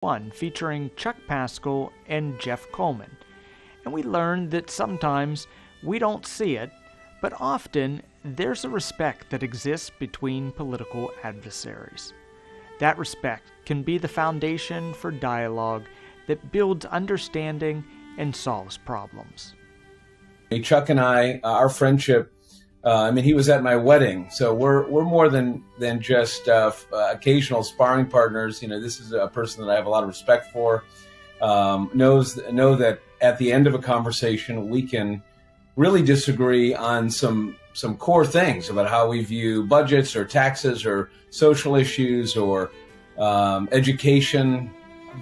1 featuring Chuck Pascal and Jeff Coleman. And we learned that sometimes we don't see it, but often there's a respect that exists between political adversaries. That respect can be the foundation for dialogue that builds understanding and solves problems. Chuck and I, our friendship, he was at my wedding, so we're more than just occasional sparring partners. This is a person that I have a lot of respect for. Know that at the end of a conversation, we can really disagree on some core things about how we view budgets or taxes or social issues or education.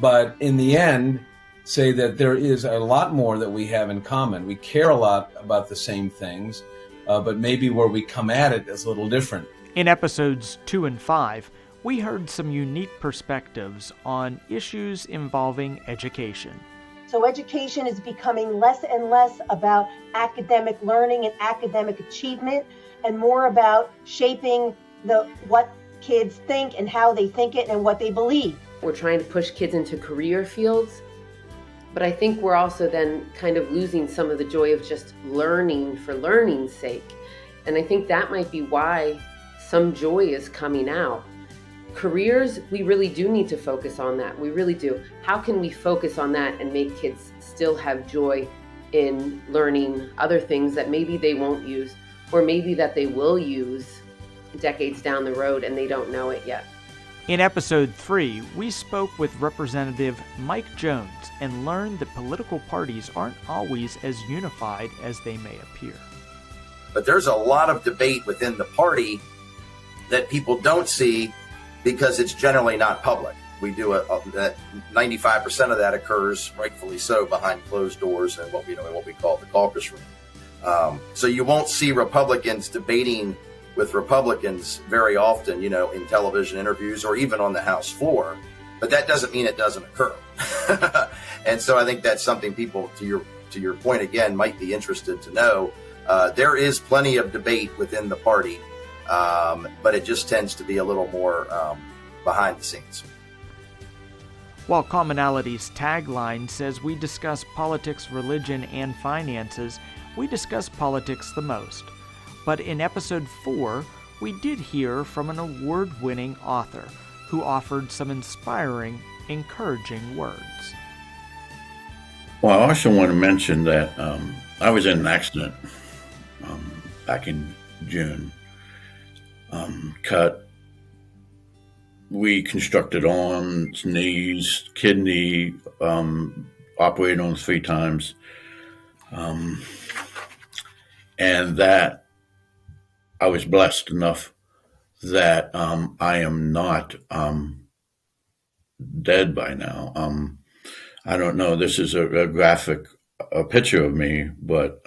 But in the end, say that there is a lot more that we have in common. We care a lot about the same things, but maybe where we come at it is a little different. In episodes 2 and 5, we heard some unique perspectives on issues involving education. So education is becoming less and less about academic learning and academic achievement, and more about shaping what kids think and how they think it and what they believe. We're trying to push kids into career fields, but I think we're also then kind of losing some of the joy of just learning for learning's sake. And I think that might be why some joy is coming out. Careers, we really do need to focus on that. We really do. How can we focus on that and make kids still have joy in learning other things that maybe they won't use, or maybe that they will use decades down the road and they don't know it yet? In episode 3, we spoke with Representative Mike Jones and learned that political parties aren't always as unified as they may appear. But there's a lot of debate within the party that people don't see because it's generally not public. We do that 95% of that occurs, rightfully so, behind closed doors and what we call the caucus room. So you won't see Republicans debating with Republicans very often, in television interviews or even on the House floor. But that doesn't mean it doesn't occur. And so I think that's something people, to your point again, might be interested to know. There is plenty of debate within the party, but it just tends to be a little more behind the scenes. While Commonalities' tagline says we discuss politics, religion, and finances, we discuss politics the most. But in episode 4, we did hear from an award-winning author who offered some inspiring, encouraging words. Well, I also want to mention that I was in an accident back in June. Cut, reconstructed arms, knees, kidney, operated on 3 times. And that I was blessed enough that I am not dead by now. I don't know, this is a graphic picture of me, but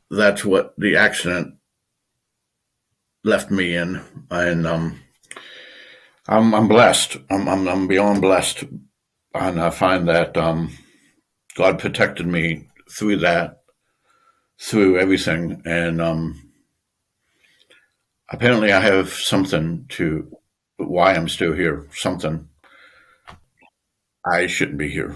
that's what the accident left me in, and I'm blessed. I'm beyond blessed, and I find that God protected me through that, through everything, and apparently I have something to why I'm still here. Something. I shouldn't be here,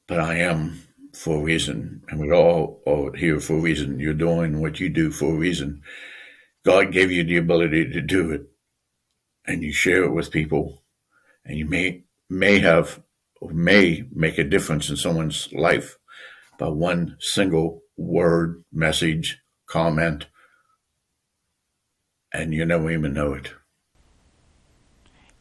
but I am for a reason, and we're all here for a reason. You're doing what you do for a reason. God gave you the ability to do it, and you share it with people, and you may make a difference in someone's life by one single word, message, comment, and you never even know it.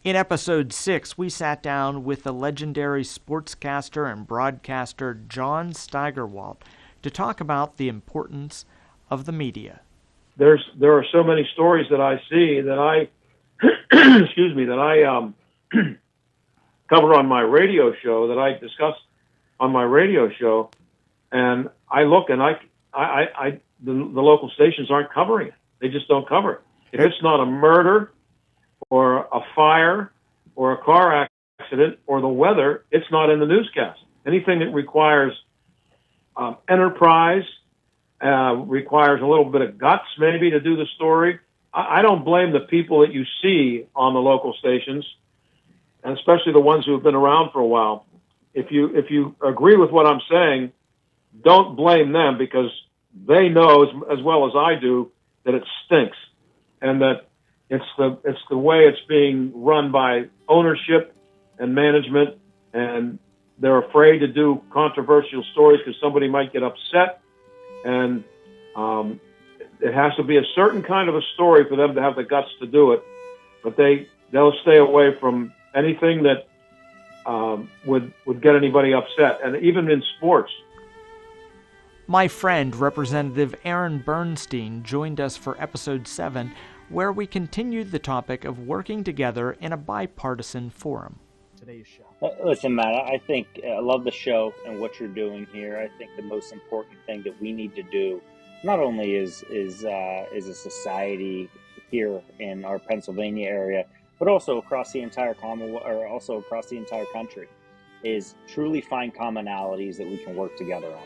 In episode 6, we sat down with the legendary sportscaster and broadcaster John Steigerwalt to talk about the importance of the media. There are so many stories that I see that I, cover on my radio show, that I discuss on my radio show, and I look and the local stations aren't covering it. They just don't cover it. If it's not a murder or a fire or a car accident or the weather, it's not in the newscast. Anything that requires enterprise, requires a little bit of guts maybe to do the story, I don't blame the people that you see on the local stations, and especially the ones who have been around for a while. If you agree with what I'm saying, don't blame them, because they know as well as I do that it stinks, and that it's the way it's being run by ownership and management, and they're afraid to do controversial stories because somebody might get upset, and it has to be a certain kind of a story for them to have the guts to do it. But they'll stay away from anything that would get anybody upset, and even in sports. My friend, Representative Aaron Bernstein, joined us for Episode 7, where we continued the topic of working together in a bipartisan forum. Today's show. Listen, Matt, I think I love the show and what you're doing here. I think the most important thing that we need to do, not only is a society here in our Pennsylvania area, but also across the entire Commonwealth, or also across the entire country, is truly find commonalities that we can work together on.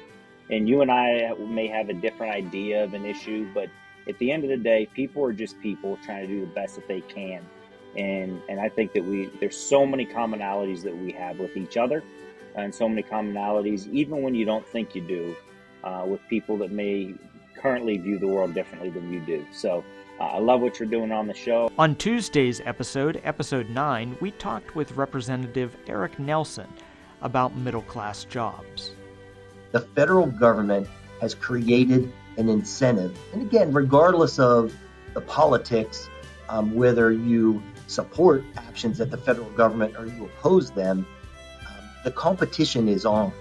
And you and I may have a different idea of an issue, but at the end of the day, people are just people trying to do the best that they can. And I think that there's so many commonalities that we have with each other, and so many commonalities, even when you don't think you do, with people that may currently view the world differently than you do. So I love what you're doing on the show. On Tuesday's episode, Episode 9, we talked with Representative Eric Nelson about middle-class jobs. The federal government has created an incentive, and again, regardless of the politics, whether you support actions at the federal government or you oppose them, the competition is on.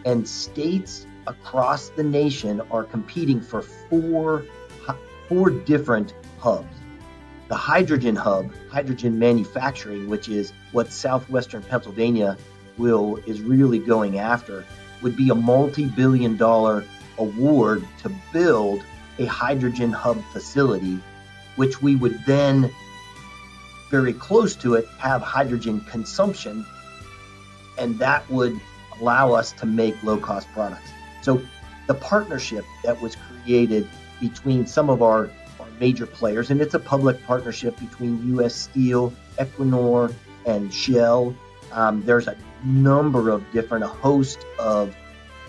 And states across the nation are competing for four different hubs. The hydrogen hub, hydrogen manufacturing, which is what southwestern Pennsylvania is really going after, would be a multi-billion-dollar award to build a hydrogen hub facility, which we would then, very close to it, have hydrogen consumption, and that would allow us to make low-cost products. So the partnership that was created between some of our major players, and it's a public partnership between U.S. Steel, Equinor, and Shell. There's a number of a host of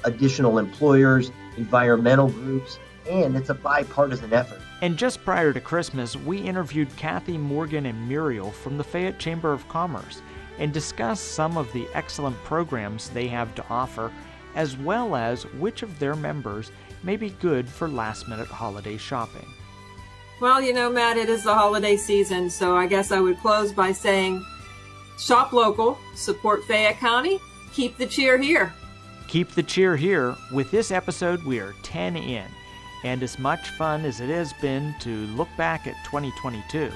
additional employers, environmental groups, and it's a bipartisan effort. And just prior to Christmas, we interviewed Kathy Morgan and Muriel from the Fayette Chamber of Commerce and discussed some of the excellent programs they have to offer, as well as which of their members may be good for last-minute holiday shopping. Well, Matt, it is the holiday season, so I guess I would close by saying, shop local, support Fayette County, keep the cheer here. Keep the cheer here. With this episode, we are 10 in, and as much fun as it has been to look back at 2022,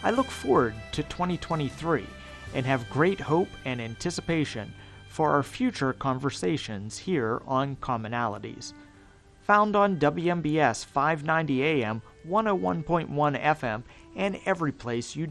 I look forward to 2023 and have great hope and anticipation for our future conversations here on Commonalities. Found on WMBS 590 AM, 101.1 FM, and every place you